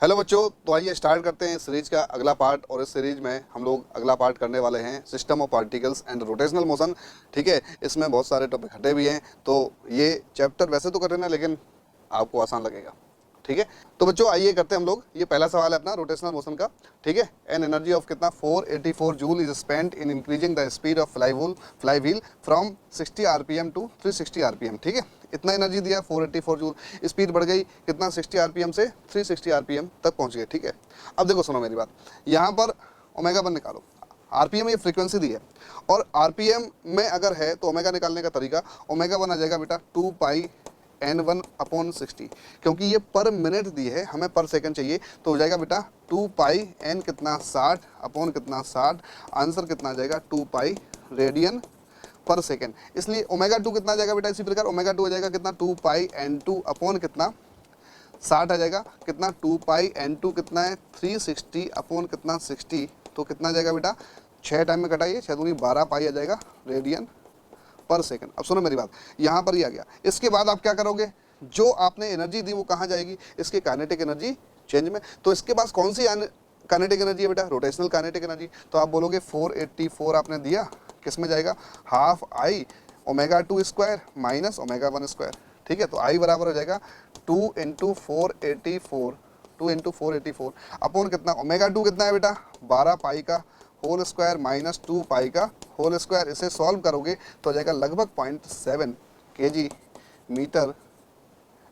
Hello बच्चों, तो आइए स्टार्ट करते हैं इस सीरीज का अगला पार्ट। और इस सीरीज में हम लोग अगला पार्ट करने वाले हैं system of particles and rotational motion. ठीक है, इसमें बहुत सारे टॉपिक हटे भी हैं, तो ये चैप्टर वैसे तो कर लेना लेकिन आपको आसान लगेगा। ठीक है, तो बच्चों आइए करते हैं हम लोग। ये पहला सवाल है अपना रोटेशनल मोशन का। ठीक है, एन एनर्जी ऑफ कितना 484 joule is spent in increasing the speed of flywheel from 60 RPM to 360 RPM. ठीक है, इतना एनर्जी दिया 484 जूल, स्पीड बढ़ गई कितना 60 आरपीएम से 360 आरपीएम तक पहुंच गए। ठीक है, अब देखो सुनो मेरी बात, यहाँ पर ओमेगा 1 निकालो। आरपीएम ये फ्रीक्वेंसी दी है और आरपीएम में अगर है तो ओमेगा निकालने का तरीका, ओमेगा 1 आ जाएगा बेटा 2 पाई n1 अपॉन 60, क्योंकि ये पर मिनट दी है, हमें पर सेकंड चाहिए, तो हो जाएगा बेटा 2 पाई n कितना 60 अपॉन कितना 60, आंसर कितना आ जाएगा 2 पाई रेडियन पर सेकंड। इसलिए ओमेगा 2 कितना आ जाएगा बेटा, इसी प्रकार ओमेगा 2 आ जाएगा कितना 2 पाई n2 अपॉन कितना 60 आ जाएगा कितना 2 पाई n2 कितना है 360 अपॉन कितना 60, तो कितना आ जाएगा बेटा 6 टाइम में कटाइए, 6 दूनी 12 पाई आ जाएगा रेडियन पर सेकंड। अब सुनो मेरी बात, यहाँ पर ही आ गया। इसके बाद आप क्या करोगे, जो आपने एनर्जी दी वो कहाँ जाएगी, इसके काइनेटिक एनर्जी चेंज में। तो इसके पास कौन सी काइनेटिक एनर्जी है बेटा, रोटेशनल काइनेटिक एनर्जी। तो आप बोलोगे 484 आपने दिया, किस में जाएगा, half I omega 2 square minus omega 1 square. ठीक है, तो आई बराबर हो जाएगा 2 इंटू 484, 2 इंटू 484 अपॉन कितना ओमेगा 2 कितना है बेटा 12 पाई का होल स्क्वायर माइनस 2 पाई का होल स्क्वायर। इसे सॉल्व करोगे तो आ जाएगा लगभग 0.7 kg मीटर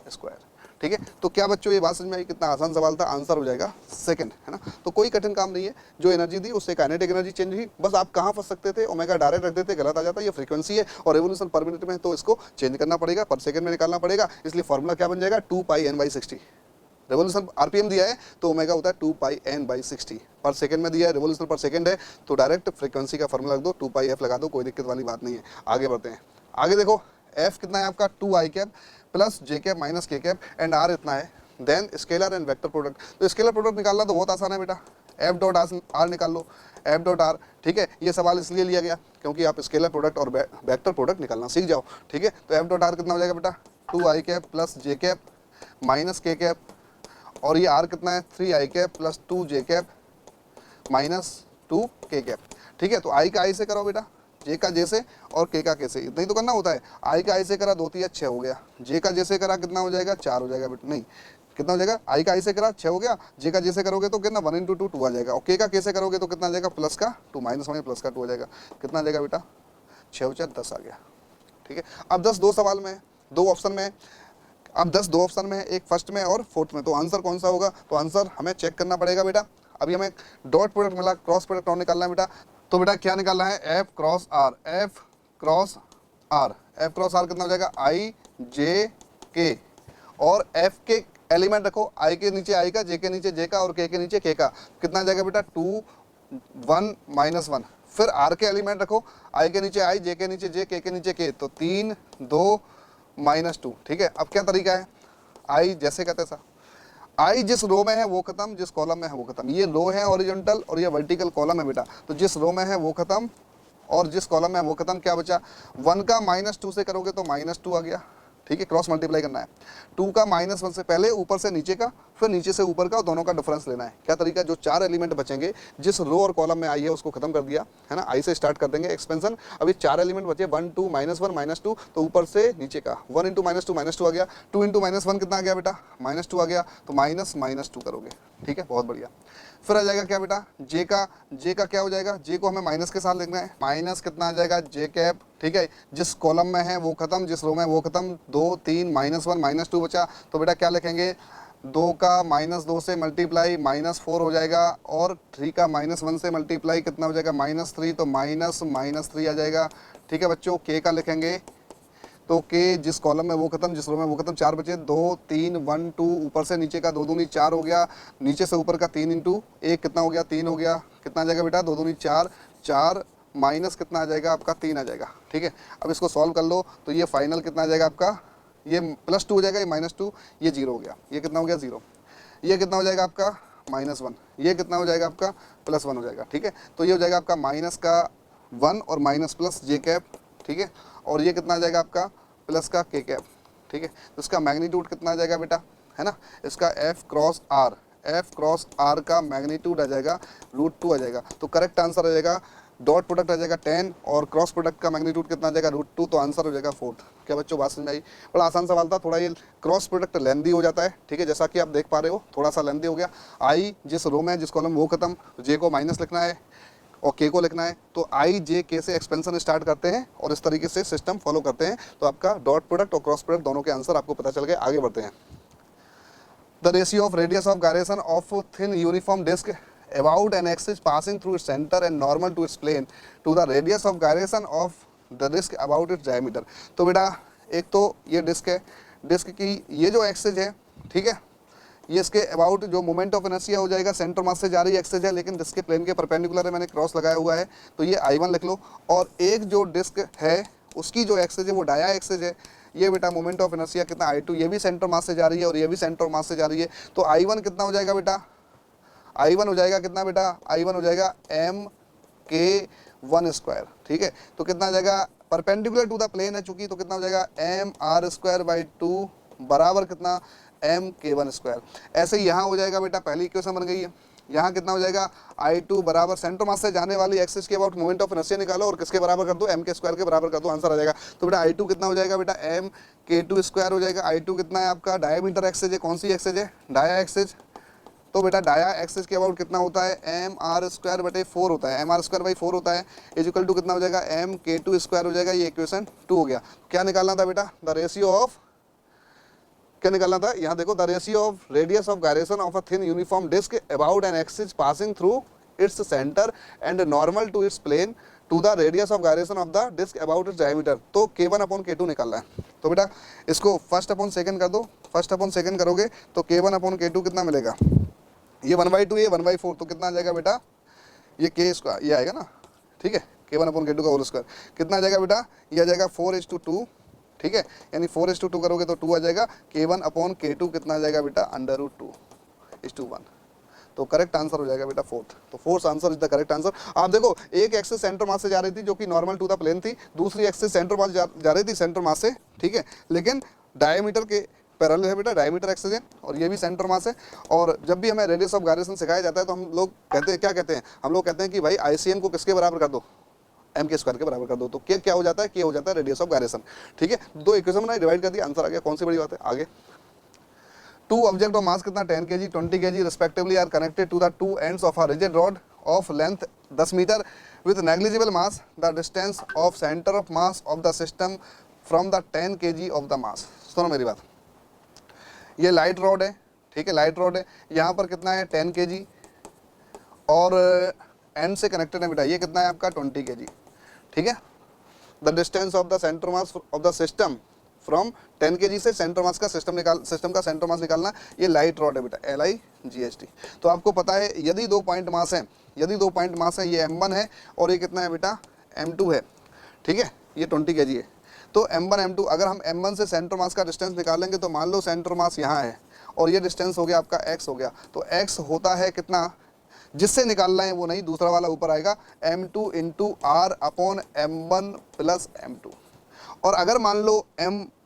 स्क्वायर। ठीक है, तो क्या बच्चों ये बात समझ में आई, कितना आसान सवाल था, आंसर हो जाएगा सेकंड, है ना। तो कोई कठिन काम नहीं है, जो एनर्जी दी उससे काइनेटिक एनर्जी चेंज हुई, बस आप कहाँ फंस सकते थे, ओमेगा डायरेक्ट रख देते, गलत आ जाता। ये फ्रीक्वेंसी है और रेवोल्यूशन पर मिनट में है, तो इसको चेंज करना पड़ेगा, पर सेकंड में निकालना पड़ेगा। इसलिए फॉर्मूला क्या बन जाएगा 2 पाई n बाई 60। रेवोल्यूशन आरपीएम दिया है तो ओमेगा होता है 2 पाई n बाई 60, पर सेकंड में दिया है, रेवोल्यूशन पर सेकंड है, तो डायरेक्ट फ्रीक्वेंसी का फॉर्मूला रख दो, 2 पाई f लगा दो, कोई दिक्कत वाली बात नहीं है। आगे बढ़ते हैं, आगे देखो f कितना है आपका 2 I cap plus J cap minus K cap and r इतना है, then scalar and vector product. तो स्केलर प्रोडक्ट निकालना तो बहुत आसान है बेटा, f डॉट r निकाल लो, f डॉट r। ठीक है, ये सवाल इसलिए लिया गया क्योंकि आप स्केलर प्रोडक्ट और वेक्टर प्रोडक्ट निकालना सीख जाओ। ठीक है, तो f डॉट r कितना हो जाएगा बेटा 2 I cap plus J cap minus K cap, और ये r कितना है 3 आई कैप प्लस 2 जे कैप माइनस 2 के कैप। ठीक है, तो i का i से करो बेटा, j का j से और k का k से, इतना ही तो करना होता है। i का i से करा 2 3 6 हो गया, j का j से करा कितना हो जाएगा 4 हो जाएगा बेटा, नहीं कितना हो जाएगा, i का i से करा 6 हो गया, j का j से करोगे तो कितना 1 इंटू 2 2 आ जाएगा, और k का k से करोगे तो कितना आ जाएगा प्लस का 2 माइनस 1 प्लस का 2 हो जाएगा, कितना आ जाएगा बेटा 6 4 10 आ गया। ठीक है, अब 10 दो सवाल में है, 2 ऑप्शन में है। अब 10 2 ऑप्शन में है, एक फर्स्ट में और फोर्थ में, तो आंसर कौन सा होगा, तो आंसर हमें चेक करना पड़ेगा बेटा। अभी हमें डॉट प्रोडक्ट मिला, क्रॉस प्रोडक्ट और निकालना है बेटा। तो बेटा क्या निकालना है, F cross R, F cross R, F cross R कितना हो जाएगा आई जे के, और एफ के एलिमेंट रखो, आई के नीचे आई का, जे के नीचे जे का और के नीचे के का, कितना आ जाएगा बेटा 2 1 माइनस 1। फिर आर के एलिमेंट रखो, आई के नीचे आई, जे के नीचे जे, के नीचे के, तो 3 2 माइनस 2। ठीक है, अब क्या तरीका है, आई जैसे का तैसा, आई जिस रो में है वो खत्म, जिस कॉलम में है वो खत्म। ये रो है हॉरिजॉन्टल और ये वर्टिकल कॉलम है बेटा, तो जिस रो में है वो खत्म और जिस कॉलम में है वो खत्म। क्या बचा, 1 का -2 से करोगे तो -2 आ गया। ठीक है, क्रॉस मल्टीप्लाई करना है, 2 का -1 से पहले ऊपर से नीचे का, फिर नीचे से ऊपर का, दोनों का डिफरेंस लेना है। क्या तरीका, जो 4 एलिमेंट बचेंगे, जिस रो और कॉलम में आई है उसको खत्म कर दिया है ना, आई से स्टार्ट कर देंगे एक्सपेंशन। अभी 4 एलिमेंट बचे 1 2 -1 -2, तो ऊपर से नीचे का 1 इंटू -2 आ गया, 2 इंटू -1 कितना आ गया बेटा -2 आ गया, तो -2 करोगे। ठीक है, बहुत बढ़िया। फिर आ जाएगा क्या बेटा, जे का क्या हो जाएगा, जे को हमें माइनस के साथ लिखना है, माइनस कितना आ जाएगा जे कैप। ठीक है, जिस कॉलम में है वो खत्म, जिस रो में है वो खत्म, 2 3 -1 -2 बचा, तो बेटा क्या लिखेंगे, 2 का -2 से मल्टीप्लाई -4 हो जाएगा, और 3 का -1 से मल्टीप्लाई कितना हो जाएगा -3, तो -3 आ जाएगा। ठीक है बच्चों, के का लिखेंगे तो के जिस कॉलम में वो खत्म, जिस रो में वो खत्म, 4 बचे, 2 3 1 2, ऊपर से नीचे का 2 दूनी 4 हो गया, नीचे से ऊपर का 3 इंटू 1 कितना हो गया 3 हो गया, कितना आ जाएगा बेटा 2 दूनी 4, 4 माइनस कितना आ जाएगा आपका 3 आ जाएगा। ठीक है, अब इसको सॉल्व कर लो, तो ये फाइनल कितना आ जाएगा आपका, ये +2 हो जाएगा, ये -2, ये 0 हो गया, ये कितना हो गया 0, ये कितना हो जाएगा आपका -1, ये कितना हो जाएगा आपका +1 हो जाएगा। ठीक है, तो ये हो जाएगा आपका माइनस का 1 और माइनस प्लस जे कैप। ठीक है, और ये कितना आ जाएगा आपका प्लस का के कैप। ठीक है, तो इसका मैग्नीट्यूड कितना आ जाएगा बेटा, है ना, इसका F cross R, F cross R का मैग्नीट्यूड आ जाएगा √2 आ जाएगा। तो करेक्ट आंसर आ जाएगा, डॉट प्रोडक्ट आ जाएगा 10 और क्रॉस प्रोडक्ट का मैग्नीट्यूड कितना आ जाएगा √2, तो आंसर हो जाएगा 4। क्या बच्चों बात समझ में आई? बड़ा आसान सवाल था, थोड़ा ये क्रॉस प्रोडक्ट लेंदी हो जाता है, ठीक है, जैसा कि आप देख पा रहे हो थोड़ा सा लेंदी हो गया। आई जिस रो में है जिस कॉलम वो खत्म, जे को माइनस लिखना है और के को लिखना है, तो आई जे के से एक्सपेंशन स्टार्ट करते हैं और इस तरीके से सिस्टम फॉलो करते हैं। तो आपका डॉट प्रोडक्ट और क्रॉस प्रोडक्ट दोनों के आंसर आपको पता चल गए। आगे बढ़ते हैं। The ratio of radius of gyration of thin uniform disc about an axis passing through its center and normal to its plane to the radius of gyration of the disk about its diameter। तो बेटा एक तो ये disc है, disc की ये जो axis है, ठीक है, ये इसके अबाउट जो मोमेंट ऑफ इनर्शिया हो जाएगा, सेंटर मास से जा रही एक्सिस है लेकिन डिस्क के प्लेन के परपेंडिकुलर है, मैंने क्रॉस लगाया हुआ है, तो ये I1 लिख लो। और एक जो डिस्क है उसकी जो एक्सिस है वो डाया एक्सिस है, ये बेटा मोमेंट ऑफ इनर्शिया कितना I2, ये भी सेंटर मास से जा रही है और ये भी सेंटर मास से जा रही है। तो I1 कितना हो जाएगा बेटा, I1 हो जाएगा कितना बेटा, I1 हो जाएगा mk1², ठीक है। तो कितना आ जाएगा, परपेंडिकुलर टू द प्लेन है चूंकि, तो कितना हो जाएगा mr²/2 बराबर कितना mk1²। ऐसे ही यहाँ हो जाएगा बेटा, पहली इक्वेशन बन गई है। यहाँ कितना हो जाएगा I2 बराबर सेंटर मास से जाने वाली एक्सिस के अबाउट मोमेंट ऑफ इनर्शिया निकालो और किसके बराबर कर दो, mk² के बराबर कर दो, आंसर आ जाएगा। तो बेटा I2 कितना हो जाएगा बेटा mk2² हो जाएगा। I2 कितना है आपका, डायमीटर एक्सिस है, कौन सी एक्सिस है, डाया एक्सिस। तो बेटा डाया एक्सिस के अबाउट कितना होता है mr²/4 होता है, mr²/4 होता है, इक्वल टू कितना हो जाएगा mk2² हो जाएगा। ये इक्वेशन 2 हो गया। क्या निकालना था बेटा, द रेशियो ऑफ, क्या निकालना था, यहाँ देखो, the ratio of radius of gyration of a thin uniform disc about an axis passing through its centre and normal to its plane to the radius of gyration of the disc about its diameter. तो k1/k2 निकालना है। तो बेटा इसको first upon second कर दो, first upon second करोगे तो k1/k2 कितना मिलेगा, ये 1/2 ये 1/4, तो कितना आ जाएगा बेटा, ये k² ये आएगा ना, ठीक है, k1/k2 का होल स्क्वायर कितना आ जाएगा बेटा, ये आ जाएगा 4:2, ठीक है, यानी 4:2 करोगे तो 2 आ जाएगा, k1/k2 कितना आ जाएगा बेटा √2:1। तो करेक्ट आंसर हो जाएगा बेटा फोर्थ। तो fourth answer is the correct answer. आप देखो एक एक्सिस सेंटर मास से जा रही थी जो कि नॉर्मल टू द प्लेन थी, दूसरी एक्सिस सेंटर मास जा रही थी सेंटर मास से, ठीक है, लेकिन डायमीटर के पैरेलल है बेटा, डायमीटर एक्सिस है और ये भी सेंटर मास है। और जब भी हमें रेडियस ऑफ गायरेशन सिखाया जाता है तो हम लोग कहते हैं, क्या कहते हैं, हम लोग कहते हैं कि भाई ICM को किसके बराबर कर दो, mk² के बराबर कर दो। तो क्या हो जाता है, के हो जाता है रेडियस ऑफ गायरेशन, ठीक है। दो इक्वेशन बनाई, डिवाइड कर दिया, आंसर आ गया। कौन सी बड़ी बात है। आगे, टू ऑब्जेक्ट ऑफ मास कितना 10 kg 20 kg respectively are connected to the two ends of a rigid rod of length 10 metre with negligible mass, the distance of centre of mass of the system from the 10 kg of the mass. सुनो मेरी बात, ये light rod है, ठीक है, light rod है, यहाँ पर कितना है 10 kg और एंड से कनेक्टेड है बेटा, ये कितना है आपका 20 kg, ठीक है। The distance of the centre mass of the system from 10 kg से सेंटर मास का सिस्टम का सेंटर मास निकालना, ये लाइट रॉड है बेटा, LIGHT। तो आपको पता है यदि 2 पॉइंट मास है, यदि 2 पॉइंट मास है, ये M1 है और ये कितना है बेटा M2 है, ठीक है, ये 20 kg है। तो M1 M2 अगर हम M1 से सेंटर मास का डिस्टेंस निकालेंगे तो मान लो सेंटर मास यहाँ है और ये डिस्टेंस हो गया आपका x हो गया, तो x होता है कितना, जिससे निकालना है वो नहीं, दूसरा वाला ऊपर आएगा M2 × R/M1 + M2। और अगर मान लो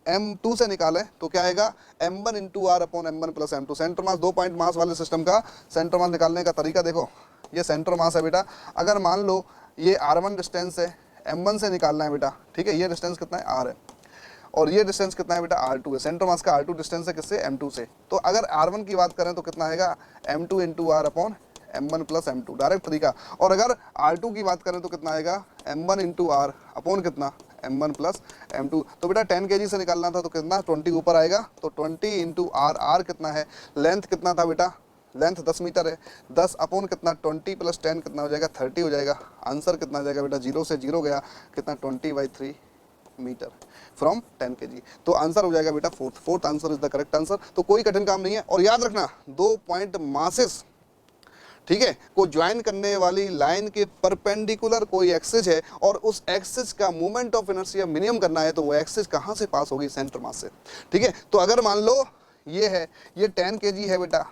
M2 से निकाले तो क्या आएगा M1 × R/M1 + M2। Centre mass 2 point mass वाले सिस्टम का सेंटर मास निकालने का तरीका देखो, ये सेंटर मास है बेटा, अगर मान लो ये R1 डिस्टेंस है, M1 से निकालना है बेटा, ठीक है, ये डिस्टेंस कितना है R है और ये डिस्टेंस कितना है बेटा R2 है, सेंटर मास का R2 डिस्टेंस है किससे, M2 से। तो अगर R1 की बात करें तो कितना आएगा M2 × R/M1 + M2, डायरेक्ट तरीका। और अगर R2 की बात करें तो कितना आएगा M1 × R अपॉन कितना M1 + M2। तो बेटा 10 kg से निकालना था तो कितना 20 ऊपर आएगा, तो 20 × R, R कितना है, लेंथ कितना था बेटा, लेंथ 10 मीटर है, 10 अपॉन कितना 20 + 10 कितना हो जाएगा 30 हो जाएगा। आंसर कितना आ जाएगा बेटा, 0 से 0 गया, कितना 20/3 मीटर फ्रॉम 10 kg। तो आंसर हो जाएगा बेटा fourth answer is the correct answer. तो कोई कठिन काम नहीं है। और याद रखना 2 पॉइंट मासेस, ठीक है, को ज्वाइन करने वाली लाइन के परपेंडिकुलर कोई एक्सिस है और उस एक्सिस का मोमेंट ऑफ इनर्शिया मिनिमम करना है तो वो एक्सिस कहाँ से पास होगी, सेंटर मास से, ठीक है। तो अगर मान लो ये है, ये 10 kg है बेटा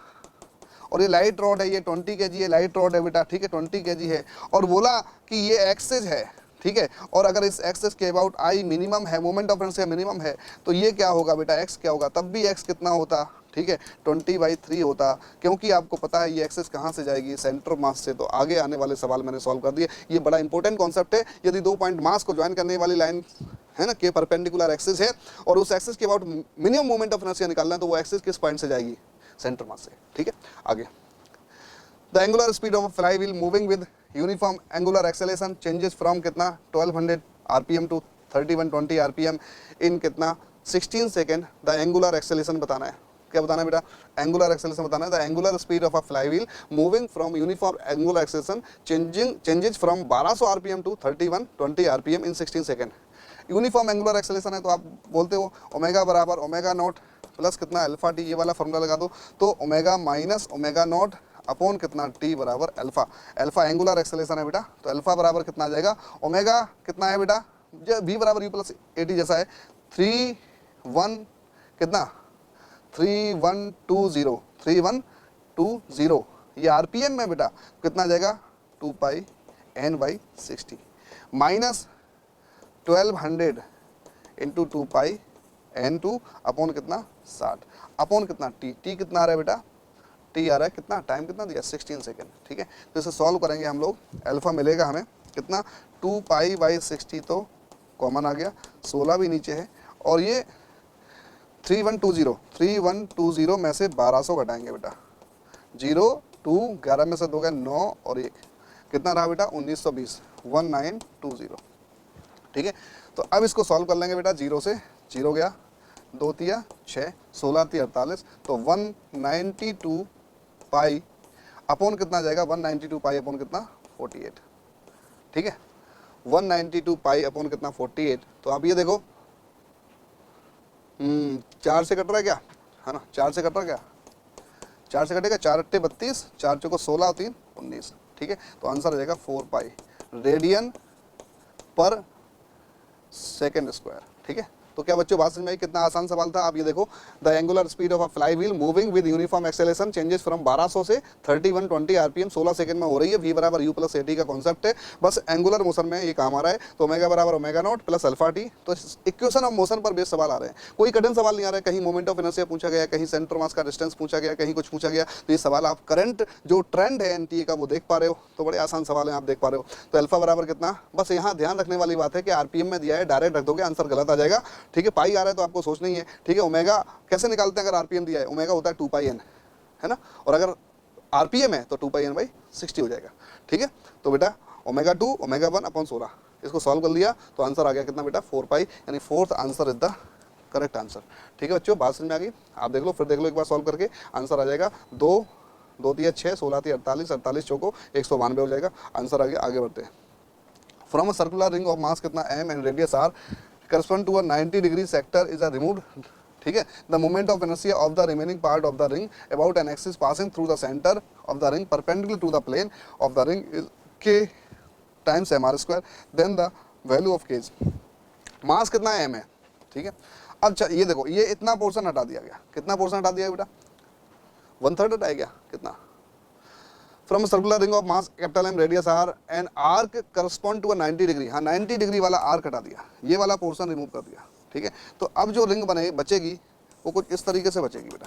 और ये लाइट रॉड है, ये 20 kg है, लाइट रॉड है बेटा, ठीक है, 20 kg है, और बोला कि ये एक्सिस है, ठीक है, और अगर इस एक्सिस के अबाउट I मिनिमम है, मोमेंट ऑफ इनर्शिया मिनिमम है, तो ये क्या होगा बेटा, x क्या होगा, तब भी x कितना होता ठीक है, 20/3 होता, क्योंकि आपको पता है ये एक्सेस कहाँ से जाएगी, सेंटर ऑफ मास से। तो आगे आने वाले सवाल मैंने सॉल्व कर दिए। ये बड़ा इंपॉर्टेंट कॉन्सेप्ट है। यदि 2 पॉइंट मास को ज्वाइन करने वाली लाइन है ना के परपेंडिकुलर एक्सिस है और उस एक्सिस के about minimum moment of inertia निकालना है, तो वो एक्सिस किस पॉइंट से जाएगी, सेंटर मास से। ठीक है, आगे the angular speed of flywheel moving with uniform angular acceleration changes from कितना 1200 आरपीएम टू 3120 आरपीएम इन कितना 16 सेकेंड। द एंगुलर एक्सेलेरेशन बताना है, क्या बताना है बेटा, एंगुलर एक्सेलेरेशन बताना है। The angular speed of a flywheel moving from uniform angular acceleration changes from 1200 RPM to 3120 RPM in 16 second. Uniform angular acceleration है तो आप बोलते हो ओमेगा बराबर ओमेगा नॉट प्लस कितना अल्फा टी, ये वाला फॉर्मूला लगा दो, तो omega minus omega not upon कितना टी बराबर अल्फा। अल्फा एंगुलर एक्सेलेरेशन है बेटा, तो अल्फा बराबर कितना आ जाएगा, ओमेगा कितना है बेटा, वी बराबर यू प्लस ए टी जैसा है, 31 कितना 3120 ये आरपीएम में बेटा कितना आ जाएगा 2 पाई n/60 माइनस 1200 इंटू 2 पाई n2 अपॉन कितना 60 अपॉन कितना टी, टी कितना आ रहा है बेटा, टी आ रहा है कितना, टाइम कितना दिया 16 सेकेंड। ठीक है, तो इसे सॉल्व करेंगे हम लोग, अल्फा मिलेगा हमें कितना 2 पाई/60 तो कॉमन आ गया, 16 भी नीचे है, और ये 3120 में से 1200 घटाएंगे बेटा, 0 2 11 में से 2 गए 9 और 1 कितना रहा बेटा 1920 1920। ठीक है, तो अब इसको सॉल्व कर लेंगे बेटा, 0 से 0 गया, 2 तिया 6 16 तिया 48, तो 192 पाई अपॉन कितना जाएगा 192 पाई अपॉन कितना 48। ठीक है, 192 पाई अपॉन कितना 48। तो आप ये देखो 4 से कट रहा है क्या, है ना, 4 से कट रहा है क्या, 4 से कटेगा, 4 अट्टे 32, 4 चौको 16 और 3 19। ठीक है, तो आंसर आ जाएगा 4 पाई रेडियन पर सेकेंड स्क्वायर। ठीक है, तो क्या बच्चों बात समझ में आई, कितना आसान सवाल था। आप ये देखो, the angular speed of a flywheel moving with uniform acceleration changes from 1200 से 3120 आरपीएम 16 सेकंड में हो रही है। वी बराबर यू प्लस ए टी का कॉन्सेप्ट है, बस एंगुलर मोशन में ये काम आ रहा है। तो ओमेगा बराबर omega not plus alpha T, तो इक्वेशन ऑफ मोशन पर बेस सवाल आ रहे हैं, कोई कठिन सवाल नहीं आ रहा है। कहीं मोमेंट ऑफ इनर्शिया पूछा गया, कहीं सेंटर मास का डिस्टेंस पूछा गया, कहीं कुछ पूछा गया। तो ये सवाल आप करंट जो ट्रेंड है एनटीए का वो देख पा रहे हो, तो बड़े आसान सवाल है, आप देख पा रहे हो। तो अल्फा बराबर कितना, बस यहाँ ध्यान रखने वाली बात है कि आरपीएम में दिया है, डायरेक्ट रख दोगे आंसर गलत आ जाएगा। ठीक है, पाई आ रहा है तो आपको सोचना ही है। ठीक है, ओमेगा कैसे निकालते हैं, अगर आरपीएम दिया है, ओमेगा होता है 2 पाई एन, है ना, और अगर आरपीएम है तो 2 पाई n/60 हो जाएगा। ठीक है, तो बेटा ओमेगा 2 ओमेगा 1 अपॉन 16, इसको सॉल्व कर लिया तो आंसर आ गया कितना बेटा 4 पाई, यानी fourth answer is the correct answer. ठीक है बच्चों, बात समझ में आ गई, आप देख लो, फिर देख लो एक बार सॉल्व करके, आंसर आ जाएगा 2 2 तिया 6 16 तिया 48 48 चौको 192 हो जाएगा, आंसर आ गया। आगे बढ़ते हैं। From a circular ring of मास कितना m and radius r correspond to a 90 degree sector is a removed। ठीक है, the moment of inertia of the remaining part of the ring about an axis passing through the centre of the ring perpendicular to the plane of the ring is k times mr², then the value of k। Mass कितना m है। ठीक है, अब ये देखो, ये इतना portion हटा दिया गया, कितना पोर्शन हटा दिया बेटा 1/3 हटाया गया, कितना from circular ring of mass capital M radius R and arc correspond to 90 degree, हाँ 90 डिग्री वाला आर्क हटा दिया, ये वाला पोर्शन रिमूव कर दिया। ठीक है, तो अब जो रिंग बने बचेगी वो कुछ इस तरीके से बचेगी बेटा,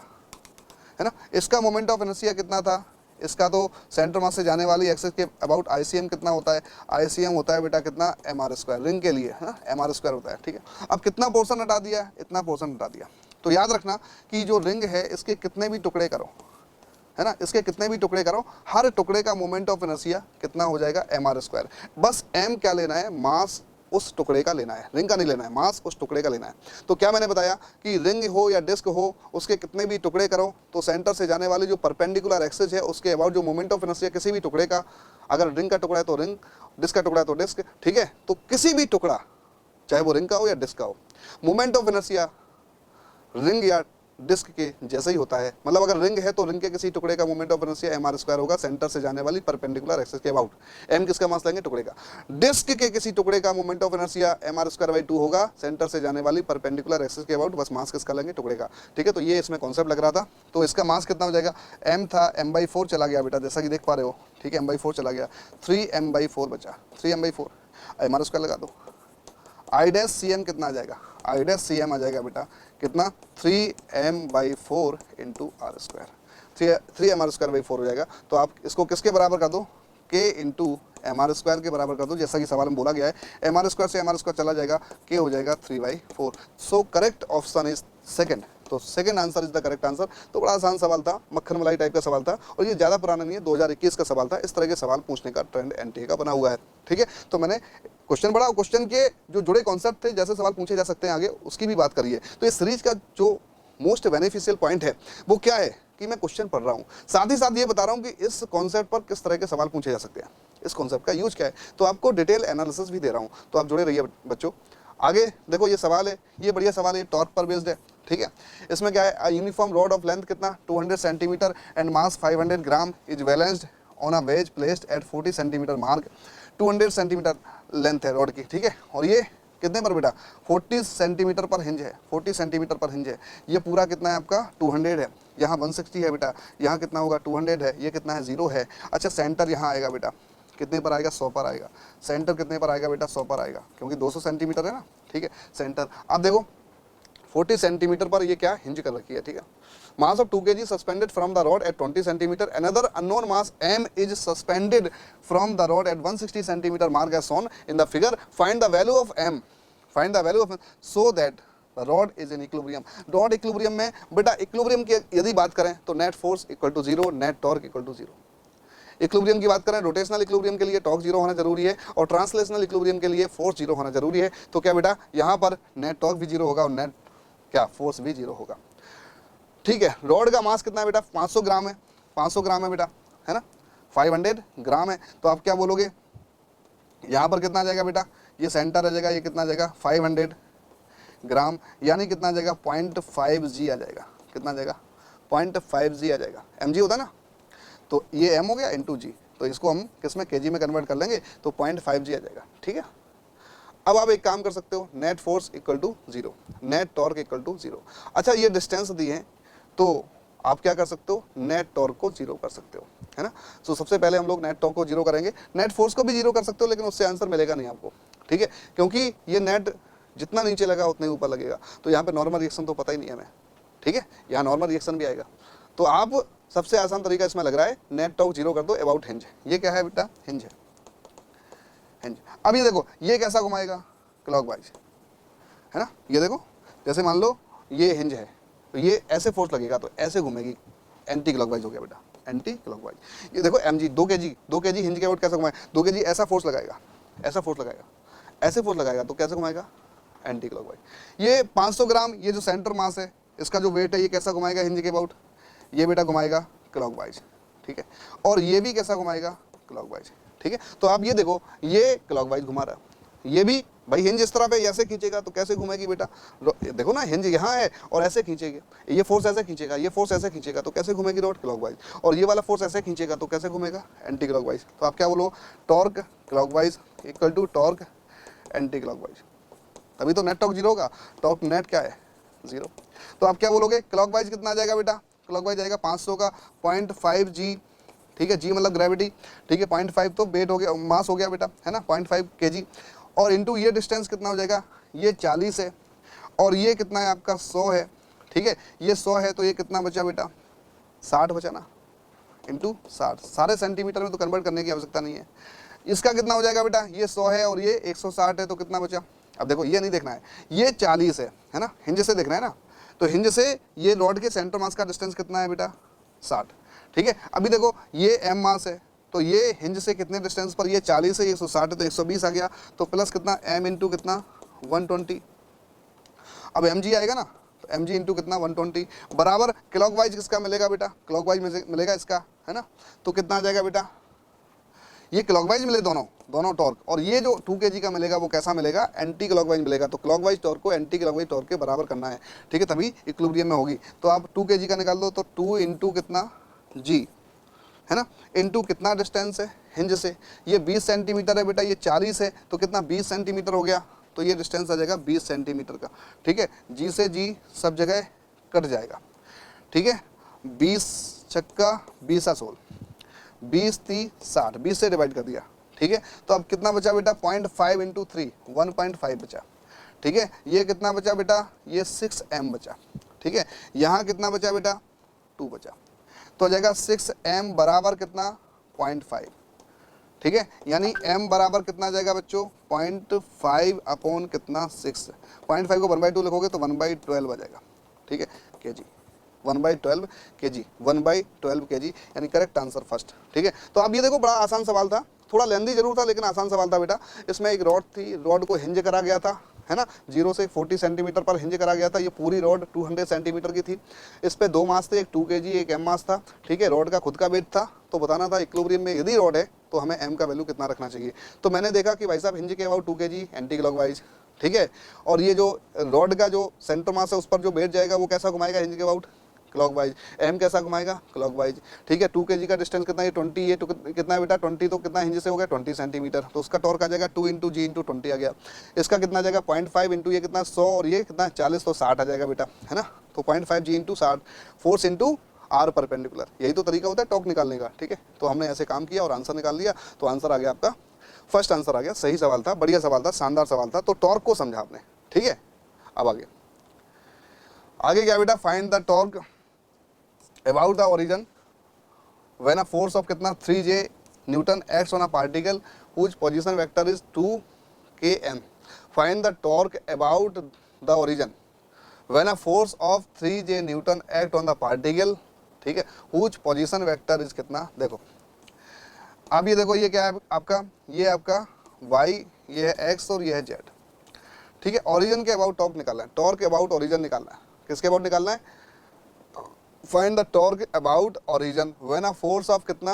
है ना। इसका मोमेंट ऑफ इनर्शिया कितना था, इसका तो सेंटर मास से जाने वाली एक्सिस के अबाउट आईसीएम कितना होता है, आईसीएम होता है बेटा कितना mr², रिंग के लिए है ना mr² होता है। ठीक है, अब कितना पोर्शन हटा दिया, इतना पोर्शन हटा दिया। तो याद रखना कि जो रिंग है इसके कितने भी टुकड़े करो, है ना, इसके कितने भी टुकड़े करो, हर टुकड़े का मोमेंट ऑफ इनर्शिया कितना हो जाएगा mr²। बस m क्या लेना है, मास उस टुकड़े का लेना है, रिंग का नहीं लेना है, मास उस टुकड़े का लेना है। तो क्या मैंने बताया कि रिंग हो या डिस्क हो, उसके कितने भी टुकड़े करो तो सेंटर से जाने वाली जो परपेंडिकुलर एक्सिस है उसके अबाउट जो मोमेंट ऑफ इनर्शिया किसी भी टुकड़े का, अगर रिंग का टुकड़ा है तो रिंग, डिस्क का टुकड़ा है तो डिस्क। ठीक है, तो किसी भी टुकड़ा चाहे वो रिंग का हो या डिस्क का हो, मोमेंट ऑफ इनर्शिया रिंग या डिस्क के जैसे ही होता है। मतलब अगर रिंग है तो रिंग के किसी टुकड़े का मोमेंट ऑफ इनर्शिया mr² होगा सेंटर से जाने वाली परपेंडिकुलर एक्सिस के अबाउट। m किसका मास लेंगे, टुकड़े का। डिस्क के किसी टुकड़े का मोमेंट ऑफ इनर्शिया mr²/2 होगा सेंटर से जाने वाली परपेंडिकुलर एक्सिस के अबाउट, बस मास किसका लेंगे, टुकड़े का। ठीक है, तो ये इसमें कॉन्सेप्ट लग रहा था। तो इसका मास कितना हो जाएगा, m था m/4 चला गया बेटा, जैसा कि देख पा रहे हो। ठीक है, m/4 चला गया, 3m/4 बचा, 3m/4 mr² लगा दो। I डैश cm कितना आ जाएगा, आई डैश सी एम आ जाएगा बेटा कितना 3m/4 into are square, 3m/4 हो जाएगा। तो आप इसको किसके बराबर कर दो, k इंटू mr² के बराबर कर दो, जैसा कि सवाल में बोला गया है। mr² से mr² चला जाएगा, k हो जाएगा 3/4। So correct option is second. तो second answer is the correct answer. तो बड़ा आसान सवाल था, मक्खन मलाई टाइप का सवाल था, और ये ज़्यादा पुराना नहीं है, 2021 का सवाल था। इस तरह के सवाल पूछने का ट्रेंड एनटीए का बना हुआ है, ठीक है। तो मैंने क्वेश्चन पढ़ा, क्वेश्चन के जो जुड़े कॉन्सेप्ट थे, जैसे सवाल पूछे जा सकते हैं आगे, उसकी भी बात करिए। तो इस सीरीज का जो मोस्ट बेनिफिशियल पॉइंट है वो क्या है कि मैं क्वेश्चन पढ़ रहा हूँ, साथ ही साथ ये बता रहा हूँ कि इस कॉन्सेप्ट पर किस तरह के सवाल पूछे जा सकते हैं, इस कॉन्सेप्ट का यूज क्या है। तो आपको डिटेल एनालिसिस भी दे रहा हूँ, तो आप जुड़े रहिए बच्चों। आगे देखो ये सवाल है, ये बढ़िया सवाल है, टॉर्क पर बेस्ड है, ठीक है। इसमें क्या है, यूनिफॉर्म रॉड ऑफ लेंथ कितना 200 centimetre and mass 500 gram is balanced on a wedge placed at 40 centimetre mark. 200 centimetre length है रॉड की, ठीक है। और ये कितने पर बेटा 40 सेंटीमीटर पर हिंज है, 40 सेंटीमीटर पर हिंज है। ये पूरा कितना है आपका 200 है, यहाँ 160 है बेटा, यहाँ कितना होगा 200 है, ये कितना है 0 है। अच्छा सेंटर यहाँ आएगा बेटा, कितने पर आएगा 100 पर आएगा। सेंटर कितने पर आएगा बेटा 100 पर आएगा, क्योंकि 200 सेंटीमीटर है ना, ठीक है। सेंटर अब देखो 40 सेंटीमीटर पर ये क्या हिंज कर रखी है, ठीक है। Mass of 2 kg suspended from the rod at 20 centimetre, another unknown mass m is suspended from the rod at 160 centimetre mark as shown in the figure, find the value of m, find the value of so that the rod is in equilibrium. Rod equilibrium में बेटा, equilibrium की यदि बात करें तो net force equal to 0, net torque equal to 0। Equilibrium की बात करें, रोटेशनल इक्विलिब्रियम के लिए टॉर्क 0 होना जरूरी है, और ट्रांसलेशनल इक्विलिब्रियम के लिए फोर्स 0 होना जरूरी है। तो क्या बेटा यहाँ पर नेट टॉर्क भी 0 होगा और नेट क्या फोर्स भी 0 होगा, ठीक है। रॉड का मास कितना है बेटा 500 ग्राम है, 500 ग्राम है बेटा, है ना, 500 ग्राम है। तो आप क्या बोलोगे, यहाँ पर कितना आ जाएगा बेटा, ये सेंटर आ जाएगा, ये कितना आ जाएगा 500 ग्राम, यानी कितना आ जाएगा 0.5 g आ जाएगा, कितना आ जाएगा 0.5 g आ जाएगा। mg होता है ना, तो ये m हो गया इंटू जी, तो इसको हम किस में kg में कन्वर्ट कर लेंगे, तो 0.5 g आ जाएगा, ठीक है। अब आप एक काम कर सकते हो, net force equal to 0, net torque equal to 0। अच्छा ये डिस्टेंस दी है, तो आप क्या कर सकते हो, नेट टॉर्क को 0 कर सकते हो, है ना। तो सबसे पहले हम लोग नेट टॉर्क को 0 करेंगे, नेट फोर्स को भी 0 कर सकते हो, लेकिन उससे आंसर मिलेगा नहीं आपको, ठीक है, क्योंकि ये नेट जितना नीचे लगा उतना ही ऊपर लगेगा। तो यहाँ पे नॉर्मल रिएक्शन तो पता ही नहीं है हमें, ठीक है, यहाँ नॉर्मल रिएक्शन भी आएगा। तो आप सबसे आसान तरीका इसमें लग रहा है, नेट टॉर्क 0 कर दो अबाउट हिंज। ये क्या है बेटा, हिंज है, हिंज। अब ये देखो ये कैसा घुमाएगा, क्लॉकवाइज, है ना। ये देखो जैसे मान लो ये हिंज है, तो ये ऐसे फोर्स लगेगा तो ऐसे घूमेगी, एंटी क्लॉकवाइज हो गया बेटा, एंटी क्लॉकवाइज। ये देखो mg 2 kg हिंज के आउट कैसे घुमाए, 2 kg ऐसा फोर्स लगाएगा, ऐसा फोर्स लगाएगा, ऐसे फोर्स लगाएगा, तो कैसे घुमाएगा, एंटी क्लॉकवाइज। ये 500 ग्राम, ये जो सेंटर मास है, इसका जो वेट है, ये कैसा घुमाएगा हिंज के अबाउट, ये बेटा घुमाएगा क्लॉकवाइज, ठीक है। और ये भी कैसा घुमाएगा, क्लॉकवाइज, ठीक है। तो आप ये देखो, ये क्लॉकवाइज घुमा रहा है, ये भी भाई हिंज इस तरह पे ऐसे खींचेगा तो कैसे घूमेगी बेटा, देखो ना हिंज यहाँ है और ऐसे खींचेगी, ये फोर्स ऐसे खींचेगा, ये फोर्स ऐसे खींचेगा, तो कैसे घूमेगी रॉड, क्लॉकवाइज। और ये वाला फोर्स ऐसे खींचेगा तो कैसे घूमेगा, एंटी क्लॉकवाइज। तो आप क्या बोलो, torque clockwise equal to torque anti clockwise, तभी तो नेट टॉर्क 0 होगा। टॉर्क नेट क्या है 0। तो आप क्या बोलोगे, क्लॉकवाइज कितना आ जाएगा बेटा, क्लॉकवाइज आएगा 500 का 0.5 g, ठीक है, g मतलब ग्रेविटी, ठीक है, 0.5 तो वेट हो गया, मास हो गया बेटा, है ना, 0.5 kg, और इनटू ये डिस्टेंस कितना हो जाएगा, ये 40 है, और ये कितना है आपका 100 है, ठीक है। ये 100 है तो ये कितना बचा बेटा 60 बचा ना, इंटू 60, सारे सेंटीमीटर में तो कन्वर्ट करने की आवश्यकता नहीं है। इसका कितना हो जाएगा बेटा, ये 100 है और ये 160 है, तो कितना बचा। अब देखो ये नहीं देखना है, ये 40 है ना, हिंज से देखना है ना, तो हिंज से ये रॉड के सेंटर मास का डिस्टेंस कितना है बेटा 60, ठीक है। अभी देखो ये m मास है, तो ये हिंज से कितने डिस्टेंस पर, ये 40 है, 160 है, तो 120 आ गया, तो प्लस कितना m इंटू कितना 120। अब mg आएगा ना, तो mg इंटू कितना 120 बराबर क्लॉकवाइज किसका मिलेगा बेटा, क्लॉकवाइज मिलेगा इसका, है ना। तो कितना आ जाएगा बेटा, ये क्लॉकवाइज मिले दोनों टॉर्क, और ये जो 2 kg का मिलेगा वो कैसा मिलेगा, एंटी क्लॉकवाइज मिलेगा। तो क्लॉकवाइज टॉर्क को एंटी क्लॉकवाइज टॉर्क के बराबर करना है, ठीक है, तभी इक्विलिब्रियम में होगी। तो आप 2 kg का निकाल दो, तो 2 इंटू कितना g, है ना, इनटू कितना डिस्टेंस है हिंज से, ये 20 सेंटीमीटर है बेटा, ये 40 है, तो कितना 20 सेंटीमीटर हो गया, तो ये डिस्टेंस आ जाएगा 20 सेंटीमीटर का, ठीक है। जी से जी सब जगह कट जाएगा, ठीक है, 20 छक्का 20 16, 20 30 60, 20 से डिवाइड कर दिया, ठीक है। तो अब कितना बचा बेटा 0.5 इंटू 3, 1.5 बचा, ठीक है। ये कितना बचा बेटा, ये 6m बचा, ठीक है। यहाँ कितना बचा बेटा, 2 बचा, तो हो जाएगा 6m बराबर कितना, 0.5, ठीक है। यानी m बराबर कितना आ जाएगा बच्चों, 0.5 अपॉन कितना 6, 0.5 को 1/2 लिखोगे तो 1/12 आ जाएगा, ठीक है, kg, 1/12 kg, 1/12 kg, यानी करेक्ट आंसर फर्स्ट, ठीक है। तो अब ये देखो बड़ा आसान सवाल था, थोड़ा लेंदी जरूर था लेकिन आसान सवाल था बेटा। इसमें एक रॉड थी, रॉड को हिंज करा गया था, है ना, 0 से 40 सेंटीमीटर पर हिंज करा गया था। ये पूरी रॉड 200 सेंटीमीटर की थी। इस पे 2 मास थे, एक 2 kg एक m मास था, ठीक है। रॉड का खुद का वेट था, तो बताना था इक्विलिब्रियम में यदि रॉड है तो हमें m का वैल्यू कितना रखना चाहिए। तो मैंने देखा कि भाई साहब हिंज के अबाउट 2 kg एंटी क्लॉकवाइज, ठीक है, और ये जो रॉड का जो सेंटर मास है उस पर जो वेट जाएगा वो कैसा घुमाएगा, हिंज के अबाउट क्लॉकवाइज, m कैसा घुमाएगा, क्लॉकवाइज, ठीक है। 2 kg का डिस्टेंस कितना है, 20, ये कितना है बेटा 20, तो कितना हिंज से हो गया 20 सेंटीमीटर, तो उसका टॉर्क आ जाएगा 2 × g × 20 आ गया। इसका कितना आ जाएगा 0.5 इंटू ये कितना 100 और ये कितना 40, तो 60 आ जाएगा बेटा, है ना। तो 0.5 g × 60, force into R perpendicular, यही तो तरीका होता है टॉर्क निकालने का, ठीक है। तो हमने ऐसे काम किया और आंसर निकाल लिया, तो आंसर आ गया आपका, फर्स्ट आंसर आ गया। सही सवाल था, बढ़िया सवाल था, शानदार सवाल था। तो टॉर्क को समझा आपने, ठीक है। अब आगे क्या बेटा, find the torque about the origin when a force of कितना 3j Newton acts on a particle whose position vector is 2 km. Find the torque about the origin when a force of 3j Newton act on the particle, ठीक है, whose position vector is कितना। देखो अब ये देखो, ये क्या है आपका, ये आपका y, ये है x और ये है z, ठीक है। ओरिजिन के अबाउट टॉर्क निकालना है, टॉर्क के अबाउट ओरिजिन निकालना है, किसके अबाउट निकालना है, find the torque about origin when a force of कितना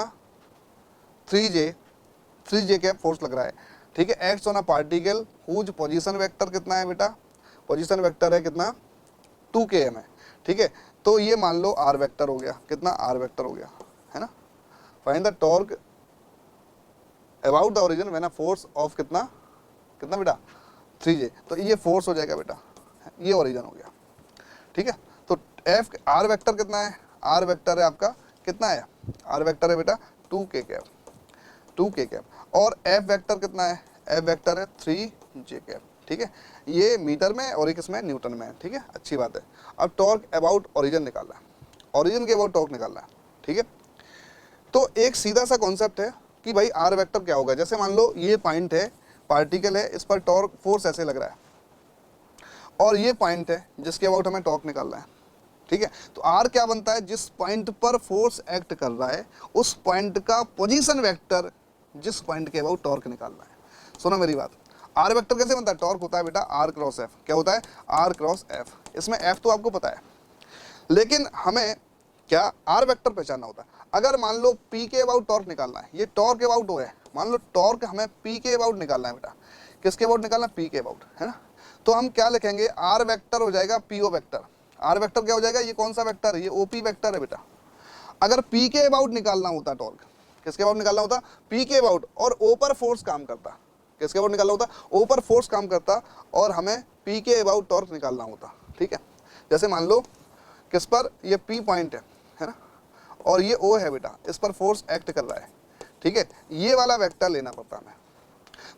3j के फोर्स लग रहा है, ठीक है, acts on a particle whose position vector कितना है बेटा, पोजीशन वेक्टर है कितना 2 km है, ठीक है। तो ये मान लो r वेक्टर हो गया, कितना r वेक्टर हो गया, है ना। Find the torque about the origin when a force of कितना कितना बेटा 3j, तो ये फोर्स हो जाएगा बेटा, ये ओरिजिन हो गया, ठीक है। तो एफ आर वेक्टर कितना है, आर वेक्टर है आपका कितना है, आर वेक्टर है बेटा 2k कैप, 2k कैप, और एफ वेक्टर कितना है, एफ वेक्टर है 3j कैप, ठीक है। ये मीटर में और एक इसमें न्यूटन में है, ठीक है, अच्छी बात है। अब टॉर्क अबाउट ओरिजिन निकालना है, ओरिजिन के अबाउट टॉर्क निकालना है, ठीक है। तो एक सीधा सा कॉन्सेप्ट है कि भाई आर वेक्टर क्या होगा, जैसे मान लो ये पॉइंट है, पार्टिकल है, इस पर टॉर्क फोर्स ऐसे लग रहा है, और ये पॉइंट है जिसके अबाउट हमें टॉर्क निकालना है, ठीक है। तो आर क्या बनता है, जिस पॉइंट पर फोर्स एक्ट कर रहा है उस पॉइंट का पोजीशन वेक्टर जिस पॉइंट के अबाउट टॉर्क निकालना है। सुनो मेरी बात, आर वेक्टर कैसे बनता है, टॉर्क होता है बेटा आर क्रॉस एफ, क्या होता है आर क्रॉस एफ। इसमें एफ तो आपको पता है, लेकिन हमें क्या आर वेक्टर पहचानना होता है। अगर मान लो पी के अबाउट टॉर्क निकालना है, ये टॉर्क अबाउट हो है, मान लो टॉर्क हमें पी के अबाउट निकालना है बेटा, किसके अबाउट निकालना है, पी के अबाउट, है ना। तो हम क्या लिखेंगे, आर वेक्टर हो जाएगा पीओ वेक्टर, आर वेक्टर क्या हो जाएगा, ये कौन सा वेक्टर है, ये ओपी वेक्टर है बेटा। अगर पी के अबाउट निकालना होता टॉर्क, किसके अबाउट निकालना होता, पी के अबाउट, और ओ पर फोर्स काम करता, किसके अबाउट निकालना होता, ओ पर फोर्स काम करता, और हमें पी के अबाउट टॉर्क निकालना होता, ठीक है। जैसे मान लो किस पर, ये पी पॉइंट है ना, और ये ओ है बेटा, इस पर फोर्स एक्ट कर रहा है, ठीक है, ये वाला वेक्टर लेना पड़ता हमें।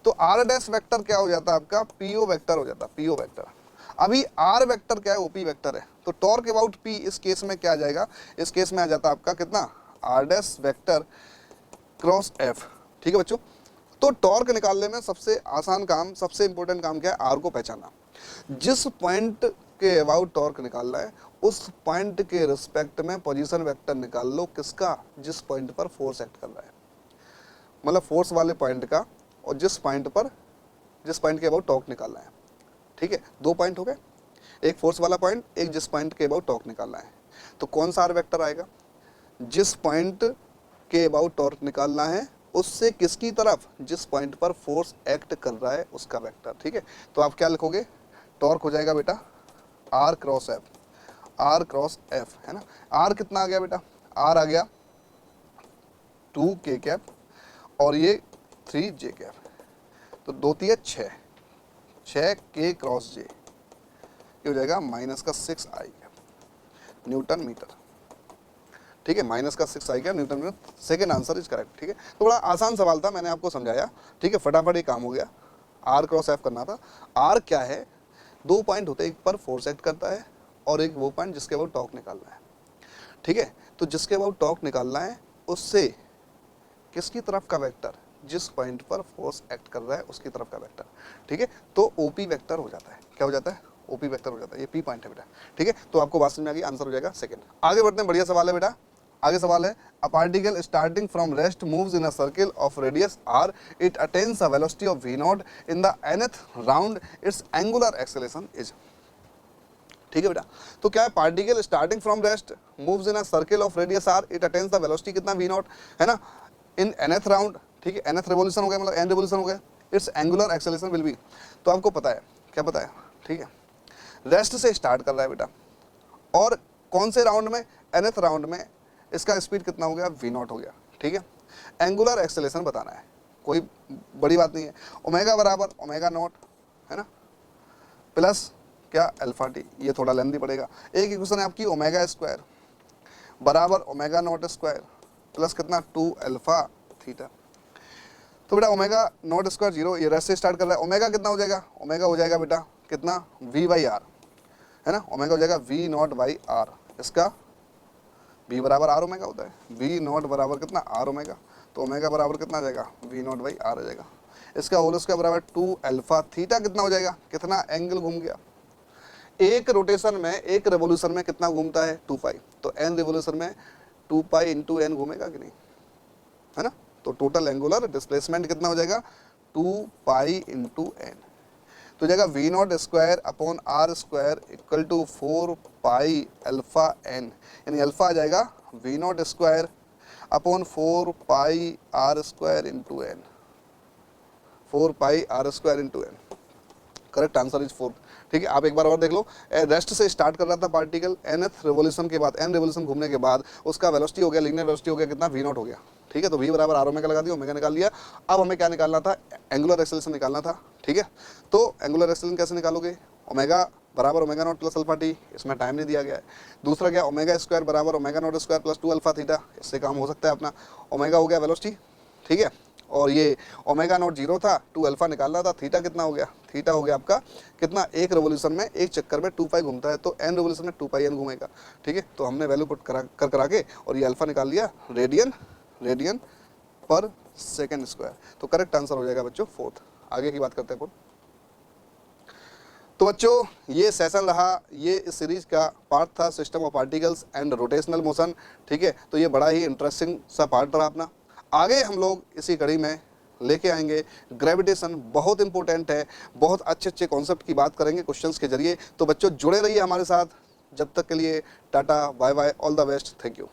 तो आर डैश वेक्टर क्या हो जाता है आपका, पीओ वेक्टर हो जाता, पीओ वेक्टर। अभी आर वेक्टर क्या है, ओपी वेक्टर है, तो टॉर्क अबाउट पी इस केस में क्या आ जाएगा, इस केस में आ जाता आपका कितना R dash vector cross F, ठीक है बच्चों। तो टॉर्क निकालने में सबसे आसान काम, सबसे इंपॉर्टेंट काम क्या है, आर को पहचानना। जिस पॉइंट के अबाउट टॉर्क निकालना है उस पॉइंट के रिस्पेक्ट में पोजीशन वेक्टर निकाल लो, किसका, जिस पॉइंट पर फोर्स एक्ट कर रहा है, मतलब फोर्स वाले पॉइंट का, और जिस पॉइंट के अबाउट टॉर्क निकालना है, ठीक है। 2 पॉइंट हो गए, एक फोर्स वाला पॉइंट, एक जिस पॉइंट के अबाउट टॉर्क निकालना है। तो कौन सा आर वेक्टर आएगा, जिस पॉइंट के अबाउट टॉर्क निकालना है उससे किसकी तरफ, जिस पॉइंट पर फोर्स एक्ट कर रहा है उसका वेक्टर, ठीक है। तो आप क्या लिखोगे, टॉर्क हो जाएगा बेटा R cross F, R cross F, है ना। आर कितना आ गया बेटा, आर आ गया 2k कैप, और ये 3j कैप, तो 2 3 6 k क्रॉस j, ये हो जाएगा माइनस का 6i कैप न्यूटन मीटर, ठीक है, माइनस का 6i cap newton metre. Second answer is correct, ठीक है। तो बड़ा आसान सवाल था, मैंने आपको समझाया, ठीक है, फटाफट ये काम हो गया। आर क्रॉस एफ करना था। आर क्या है, दो पॉइंट होते हैं, एक पर फोर्स एक्ट करता है और एक वो पॉइंट जिसके अबाउट टॉर्क निकालना है, ठीक है। तो जिसके अबाउट टॉर्क निकालना है उससे किसकी तरफ का वेक्टर, जिस पॉइंट पर फोर्स एक्ट कर रहा है उसकी तरफ का वेक्टर, ठीक है। तो ओपी वेक्टर हो जाता है, क्या हो जाता है, ओपी वेक्टर हो जाता है, ये पी पॉइंट है बेटा, ठीक है। तो आपको बात समझ में आ गई, आंसर हो जाएगा सेकंड। आगे बढ़ते हैं, बढ़िया सवाल है बेटा। आगे सवाल है, a particle starting from rest moves in a circle of radius r, it attains a velocity of v0 in the nth round, it's angular acceleration is, ठीक है बेटा। तो क्या है, particle starting from rest moves in a circle of radius r, it attains the velocity कितना v0 है ना, इन nth round, ठीक है, nth रेवोल्यूशन हो गया, मतलब n रेवोल्यूशन हो गया, it's angular acceleration will be. तो आपको पता है, क्या पता है, ठीक है, रेस्ट से स्टार्ट कर रहा है बेटा, और कौन से राउंड में, nth राउंड में इसका स्पीड कितना हो गया, v0 हो गया, ठीक है। एंगुलर एक्सेलरेशन बताना है, कोई बड़ी बात नहीं है, ओमेगा बराबर ओमेगा नॉट है ना, प्लस क्या अल्फा टी, ये थोड़ा लेंथी पड़ेगा। एक इक्वेशन है आपकी ओमेगा स्क्वायर बराबर ओमेगा नॉट स्क्वायर प्लस कितना 2 अल्फा थीटा। तो बेटा ओमेगा नॉट स्क्वायर जीरो, ये रेस्ट से स्टार्ट कर रहा है, ओमेगा कितना हो जाएगा, ओमेगा हो जाएगा बेटा कितना v बाई आर है ना, ओमेगा हो जाएगा v नॉट बाई आर, इसका v बराबर आर ओमेगा होता है, v नॉट बराबर कितना आर ओमेगा, तो ओमेगा बराबर कितना आ जाएगा v नॉट बाई आर आ जाएगा, इसका होल स्क्वायर बराबर 2 अल्फा थीटा कितना हो जाएगा, कितना एंगल घूम गया, एक रोटेशन में, एक रेवोल्यूशन में कितना घूमता है 2 पाई, तो n रेवोल्यूशन में 2 पाई इंटू एन घूमेगा कि नहीं, है ना। तो टोटल एंगुलर डिस्प्लेसमेंट कितना हो जाएगा 2 पाई इंटू एन, तो जाएगा V not square upon R square equal to 4 pi alpha N, यानी अल्फा आ जाएगा V not square upon 4 pi R square into N, 4 pi R square into N, correct answer is 4, ठीक है। आप एक बार और देख लो, रेस्ट से स्टार्ट कर रहा था पार्टिकल, nth रेवोल्यूशन के बाद, n रेवोल्यूशन घूमने के बाद उसका वेलोसिटी हो गया, लीनियर वेलोसिटी हो गया कितना v0 हो गया, ठीक है। तो v बराबर आर ओमेगा लगा दिया, ओमेगा निकाल लिया। अब हमें क्या निकालना था, एंगुलर एक्सेलरेशन निकालना था, ठीक है। तो एंगुलर एक्सेलरेशन कैसे निकालोगे, ओमेगा बराबर omega not plus alpha T, इसमें टाइम नहीं दिया गया है। दूसरा क्या, ओमेगा स्क्वायर बराबर omega not square plus 2 alpha theta, इससे काम हो सकता है अपना, ओमेगा हो गया वेलोसिटी, ठीक है, और ये ओमेगा नॉट जीरो था, 2 अल्फा निकालना था, थीटा कितना हो गया, थीटा हो गया आपका कितना, एक रेवोल्यूशन में, एक चक्कर में 2 पाई घूमता है, तो n रेवोल्यूशन में 2 पाई n घूमेगा, ठीक है। तो हमने वैल्यू पुट करा के और ये अल्फा निकाल लिया, रेडियन पर सेकेंड स्क्वायर, तो करेक्ट आंसर हो जाएगा बच्चों 4th। आगे की बात करते हैं अपन। तो बच्चों ये सेशन रहा, ये इस सीरीज का पार्ट था, system of particles and rotational motion, ठीक है। तो ये बड़ा ही इंटरेस्टिंग सा पार्ट रहा अपना। आगे हम लोग इसी कड़ी में लेके आएंगे ग्रेविटेशन, बहुत इंपॉर्टेंट है, बहुत अच्छे अच्छे कॉन्सेप्ट की बात करेंगे क्वेश्चंस के जरिए। तो बच्चों जुड़े रहिए हमारे साथ, जब तक के लिए tata bye bye, all the best, thank you.